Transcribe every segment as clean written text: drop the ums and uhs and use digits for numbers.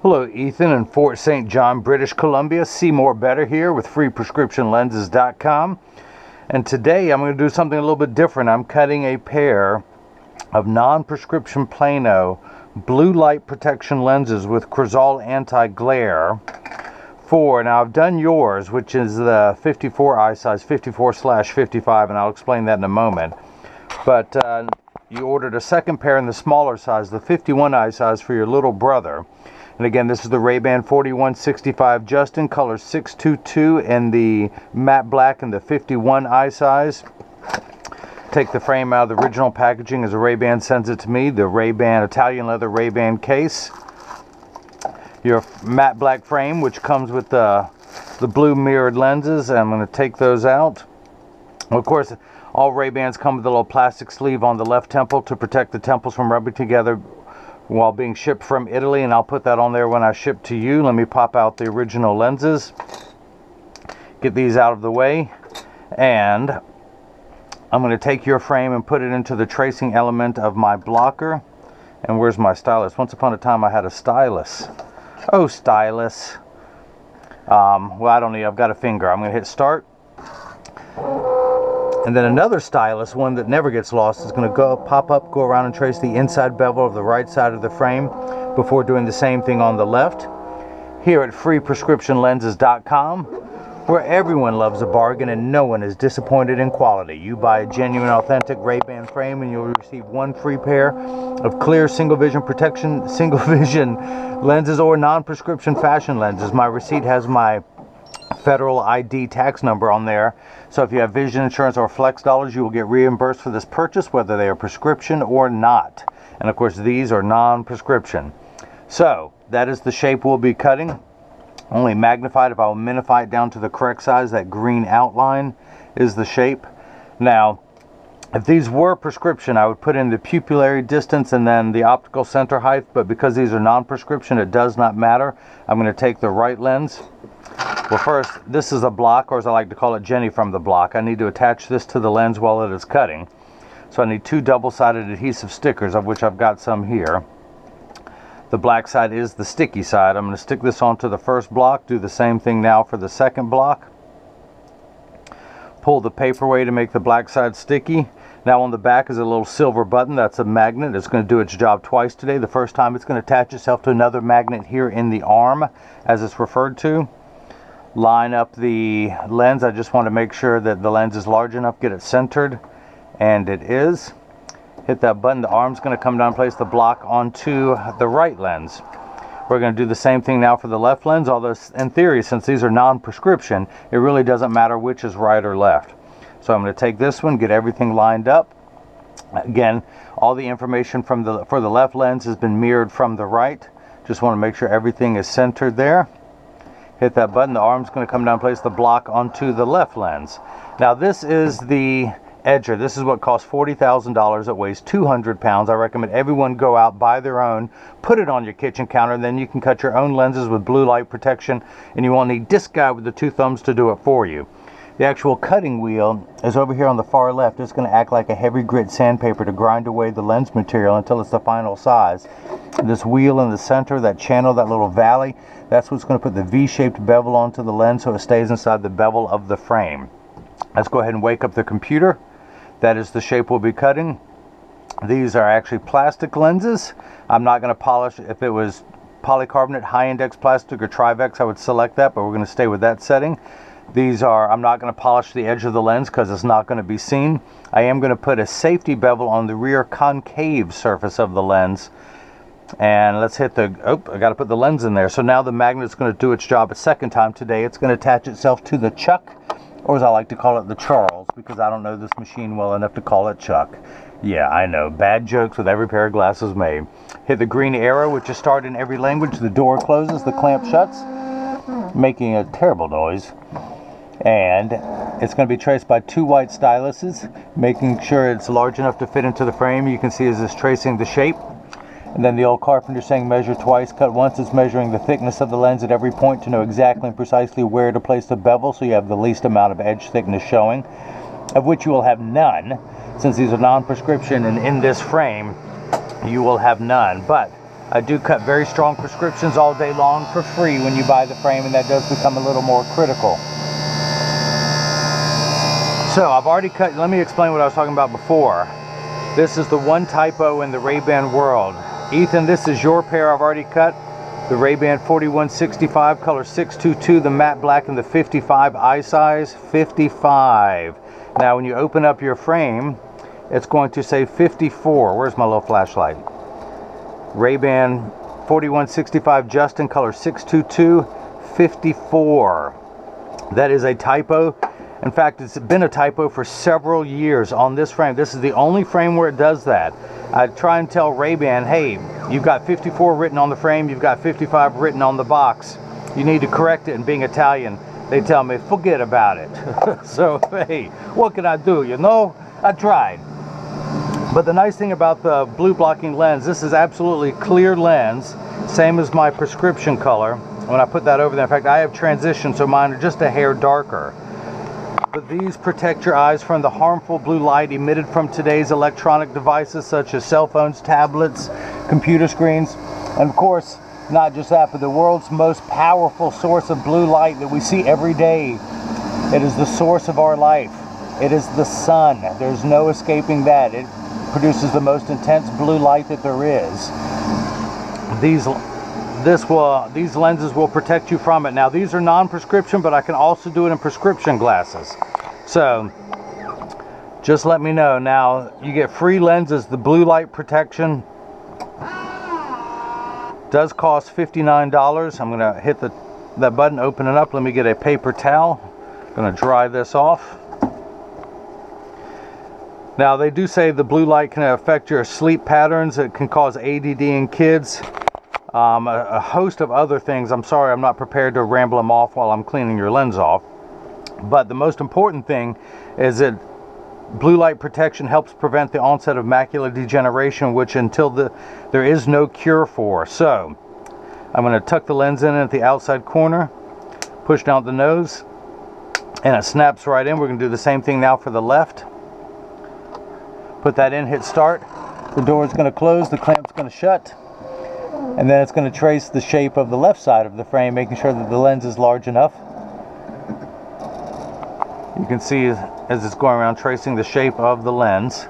Hello, Ethan in Fort St. John, British Columbia. See More Better here with freeprescriptionlenses.com. And today I'm going to do something a little bit different. I'm cutting a pair of non-prescription Plano blue light protection lenses with Crizal anti-glare for, now I've done yours, which is the 54 eye size, 54/55, and I'll explain that in a moment. But you ordered a second pair in the smaller size, the 51 eye size, for your little brother. And again, this is the RayBan 4165 just in color 622 in the matte black and the 51 eye size. Take the frame out of the original packaging as the RayBan sends it to me, the RayBan Italian leather RayBan case. Your matte black frame, which comes with the blue mirrored lenses. I'm going to take those out. Well, of course, all RayBans come with a little plastic sleeve on the left temple to protect the temples from rubbing together while being shipped from Italy, and I'll put that on there when I ship to you. Let me pop out the original lenses, get these out of the way, and I'm going to take your frame and put it into the tracing element of my blocker. And where's my stylus? Once upon a time I had a stylus. Oh, stylus. Well, I don't need, I've got a finger. I'm going to hit start. And then another stylus, one that never gets lost, is going to go pop up, go around and trace the inside bevel of the right side of the frame before doing the same thing on the left. Here at freeprescriptionlenses.com, where everyone loves a bargain and no one is disappointed in quality. You buy a genuine, authentic RayBan frame and you'll receive one free pair of clear single vision protection, single vision lenses or non-prescription fashion lenses. My receipt has my federal ID tax number on there, so if you have vision insurance or flex dollars, you will get reimbursed for this purchase, whether they are prescription or not. And of course, these are non-prescription. So that is the shape we'll be cutting, only magnified. If I will minify it down to the correct size, that green outline is the shape. Now, if these were prescription, I would put in the pupillary distance and then the optical center height, but because these are non-prescription, it does not matter. I'm going to take the right lens. Well, first, this is a block, or as I like to call it, Jenny from the block. I need to attach this to the lens while it is cutting. So I need two double-sided adhesive stickers, of which I've got some here. The black side is the sticky side. I'm going to stick this onto the first block, do the same thing now for the second block. Pull the paper away to make the black side sticky. Now on the back is a little silver button. That's a magnet. It's going to do its job twice today. The first time it's going to attach itself to another magnet here in the arm, as it's referred to. Line up the lens. I just want to make sure that the lens is large enough, get it centered, and it is. Hit that button. The arm's going to come down, place the block onto the right lens. We're going to do the same thing now for the left lens, although in theory, since these are non-prescription, it really doesn't matter which is right or left. So I'm going to take this one, get everything lined up. Again, all the information for the left lens has been mirrored from the right. Just want to make sure everything is centered there. Hit that button. The arm's going to come down, place the block onto the left lens. Now this is the edger. This is what costs $40,000. It weighs 200 pounds. I recommend everyone go out, buy their own, put it on your kitchen counter, and then you can cut your own lenses with blue light protection, and you won't need this guy with the two thumbs to do it for you. The actual cutting wheel is over here on the far left. It's going to act like a heavy grit sandpaper to grind away the lens material until it's the final size. This wheel in the center, that channel, that little valley, that's what's going to put the V-shaped bevel onto the lens so it stays inside the bevel of the frame. Let's go ahead and wake up the computer. That is the shape we'll be cutting. These are actually plastic lenses. I'm not going to polish. If it was polycarbonate, high index plastic, or Trivex, I would select that, but we're going to stay with that setting. These are, I'm not going to polish the edge of the lens because it's not going to be seen. I am going to put a safety bevel on the rear concave surface of the lens. And let's hit the, I got to put the lens in there. So now the magnet's going to do its job a second time today. It's going to attach itself to the chuck, or as I like to call it, the Charles, because I don't know this machine well enough to call it Chuck. Yeah, I know, bad jokes with every pair of glasses made. Hit the green arrow, which is starred in every language. The door closes, the clamp shuts, making a terrible noise. And it's going to be traced by two white styluses, making sure it's large enough to fit into the frame. You can see as it's tracing the shape. And then the old carpenter saying measure twice, cut once. It's measuring the thickness of the lens at every point to know exactly and precisely where to place the bevel so you have the least amount of edge thickness showing, of which you will have none, since these are non-prescription, and in this frame you will have none. But I do cut very strong prescriptions all day long for free when you buy the frame, and that does become a little more critical. So I've already cut, let me explain what I was talking about before. This is the one typo in the RayBan world. Ethan, this is your pair I've already cut. The RayBan 4165, color 622, the matte black, and the 55 eye size, 55. Now when you open up your frame, it's going to say 54. Where's my little flashlight? RayBan 4165 Justin, color 622, 54. That is a typo. In fact, it's been a typo for several years on this frame. This is the only frame where it does that. I try and tell RayBan, hey, you've got 54 written on the frame, you've got 55 written on the box. You need to correct it. And being Italian, they tell me, forget about it. So, hey, what can I do, you know? I tried. But the nice thing about the blue blocking lens, this is absolutely clear lens, same as my prescription color. When I put that over there, in fact, I have transition, so mine are just a hair darker. But these protect your eyes from the harmful blue light emitted from today's electronic devices such as cell phones, tablets, computer screens, and of course, not just that, but the world's most powerful source of blue light that we see every day. It is the source of our life. It is the sun. There's no escaping that. It produces the most intense blue light that there is. These lenses will protect you from it. Now these are non-prescription, but I can also do it in prescription glasses. So just let me know. Now you get free lenses. The blue light protection does cost $59. I'm gonna hit that button, open it up. Let me get a paper towel. I'm gonna dry this off. Now they do say the blue light can affect your sleep patterns. It can cause ADD in kids. A host of other things. I'm sorry, I'm not prepared to ramble them off while I'm cleaning your lens off. But the most important thing is that blue light protection helps prevent the onset of macular degeneration, which there is no cure for. So I'm going to tuck the lens in at the outside corner, push down the nose, and it snaps right in. We're going to do the same thing now for the left. Put that in, hit start. The door is going to close, the clamp's going to shut. And then it's going to trace the shape of the left side of the frame, making sure that the lens is large enough. You can see as it's going around tracing the shape of the lens.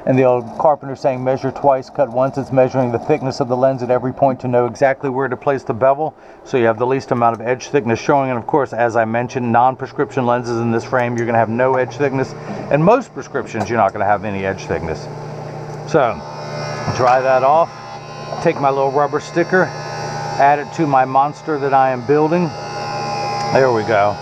And the old carpenter saying measure twice, cut once. It's measuring the thickness of the lens at every point to know exactly where to place the bevel, so you have the least amount of edge thickness showing. And of course, as I mentioned, non-prescription lenses in this frame, you're going to have no edge thickness. And most prescriptions, you're not going to have any edge thickness. So dry that off. Take my little rubber sticker, add it to my monster that I am building. There we go.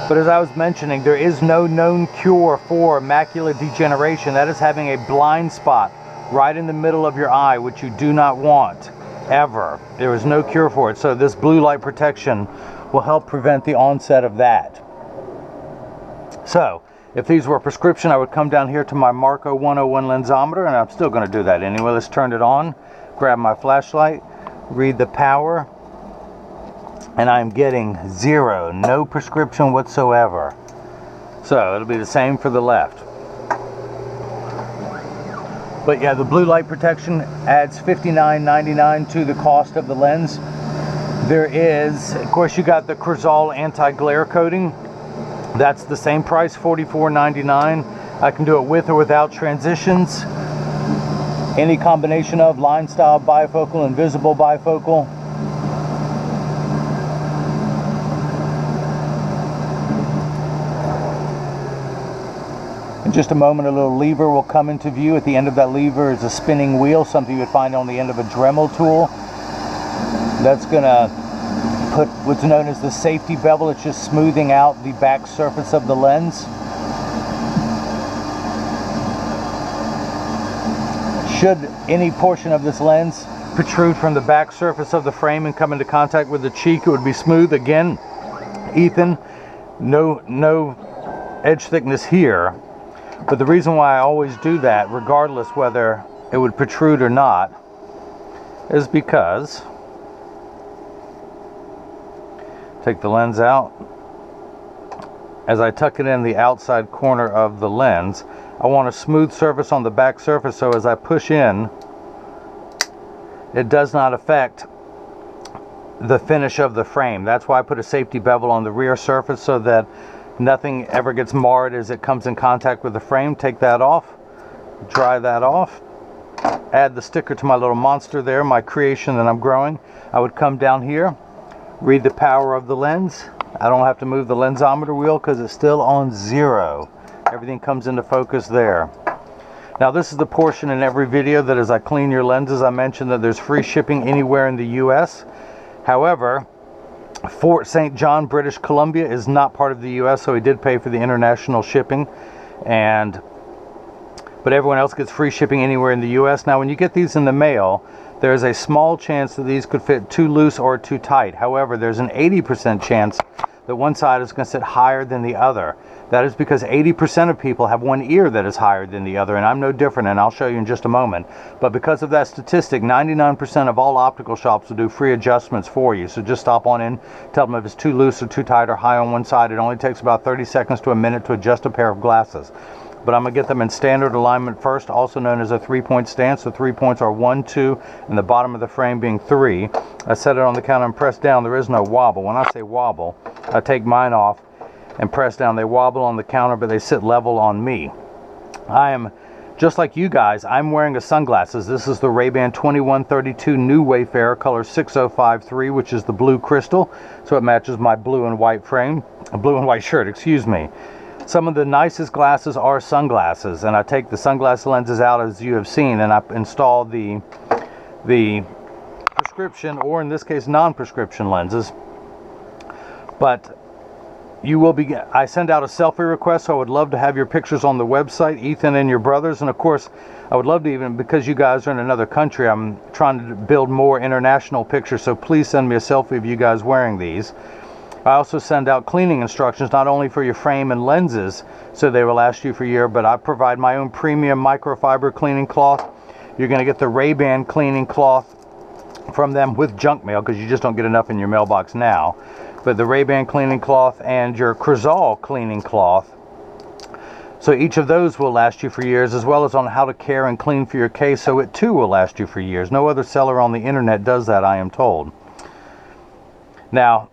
But as I was mentioning, there is no known cure for macular degeneration. That is having a blind spot right in the middle of your eye, which you do not want, ever. There is no cure for it. So this blue light protection will help prevent the onset of that. So if these were prescription, I would come down here to my Marco 101 lensometer, and I'm still going to do that anyway. Let's turn it on. Grab my flashlight, read the power, and I'm getting 0, no prescription whatsoever. So it'll be the same for the left. But yeah, the blue light protection adds $59.99 to the cost of the lens. There is, of course, you got the Crizal anti-glare coating. That's the same price, $44.99. I can do it with or without transitions. Any combination of line style bifocal and visible bifocal. In just a moment, a little lever will come into view. At the end of that lever is a spinning wheel, something you would find on the end of a Dremel tool. That's going to put what's known as the safety bevel. It's just smoothing out the back surface of the lens. Should any portion of this lens protrude from the back surface of the frame and come into contact with the cheek, it would be smooth. Again, Ethan, no edge thickness here. But the reason why I always do that, regardless whether it would protrude or not, is because, take the lens out, as I tuck it in the outside corner of the lens, I want a smooth surface on the back surface, so as I push in, it does not affect the finish of the frame. That's why I put a safety bevel on the rear surface so that nothing ever gets marred as it comes in contact with the frame. Take that off, dry that off, add the sticker to my little monster there, my creation that I'm growing. I would come down here, read the power of the lens. I don't have to move the lensometer wheel because it's still on 0. Everything comes into focus there. Now this is the portion in every video that as I clean your lenses, I mentioned that there's free shipping anywhere in the US. However, Fort St. John, British Columbia is not part of the US, so he did pay for the international shipping, but everyone else gets free shipping anywhere in the US. Now when you get these in the mail, there's a small chance that these could fit too loose or too tight. However, there's an 80% chance that one side is going to sit higher than the other. That is because 80% of people have one ear that is higher than the other, and I'm no different, and I'll show you in just a moment. But because of that statistic, 99% of all optical shops will do free adjustments for you. So just stop on in, tell them if it's too loose or too tight or high on one side. It only takes about 30 seconds to a minute to adjust a pair of glasses. But I'm going to get them in standard alignment first, also known as a 3-point stance. So 3 points are 1, 2, and the bottom of the frame being 3. I set it on the counter and press down. There is no wobble. When I say wobble, I take mine off and press down. They wobble on the counter, but they sit level on me. I am just like you guys. I'm wearing a sunglasses. This is the RayBan 2132 New Wayfarer color 6053, which is the blue crystal, so it matches my blue and white frame, blue and white shirt, excuse me. Some of the nicest glasses are sunglasses, and I take the sunglass lenses out as you have seen, and I install the prescription, or in this case non-prescription lenses. But you will be, I send out a selfie request, so I would love to have your pictures on the website, Ethan and your brothers. And of course, I would love to, even because you guys are in another country, I'm trying to build more international pictures, so please send me a selfie of you guys wearing these. I also send out cleaning instructions, not only for your frame and lenses, so they will last you for a year, but I provide my own premium microfiber cleaning cloth. You're going to get the RayBan cleaning cloth from them with junk mail, because you just don't get enough in your mailbox now. But the RayBan cleaning cloth and your Crizal cleaning cloth. So each of those will last you for years, as well as on how to care and clean for your case, so it too will last you for years. No other seller on the internet does that, I am told. Now,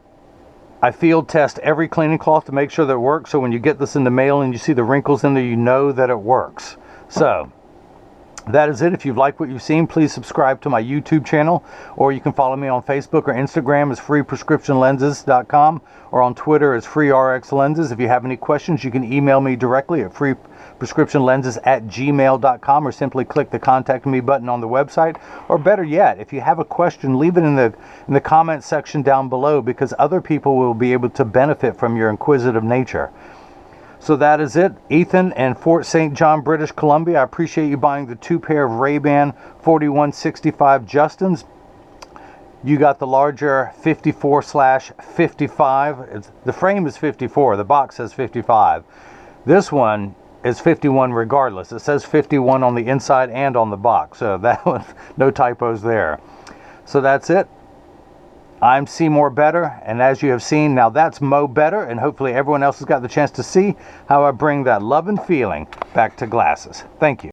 I field test every cleaning cloth to make sure that it works, so when you get this in the mail and you see the wrinkles in there, you know that it works. So that is it. If you've liked what you've seen, please subscribe to my YouTube channel, or you can follow me on Facebook or Instagram as freeprescriptionlenses.com, or on Twitter as freerxlenses. If you have any questions, you can email me directly at freeprescriptionlenses@gmail.com, or simply click the contact me button on the website. Or better yet, if you have a question, leave it in the comment section down below, because other people will be able to benefit from your inquisitive nature. So that is it. Ethan and Fort St. John, British Columbia. I appreciate you buying the 2 pair of RayBan 4165 Justins. You got the larger 54/55. The frame is 54. The box says 55. This one is 51 regardless. It says 51 on the inside and on the box. So that one, no typos there. So that's it. I'm Seymour Better, and as you have seen, now that's Mo Better, and hopefully everyone else has got the chance to see how I bring that love and feeling back to glasses. Thank you.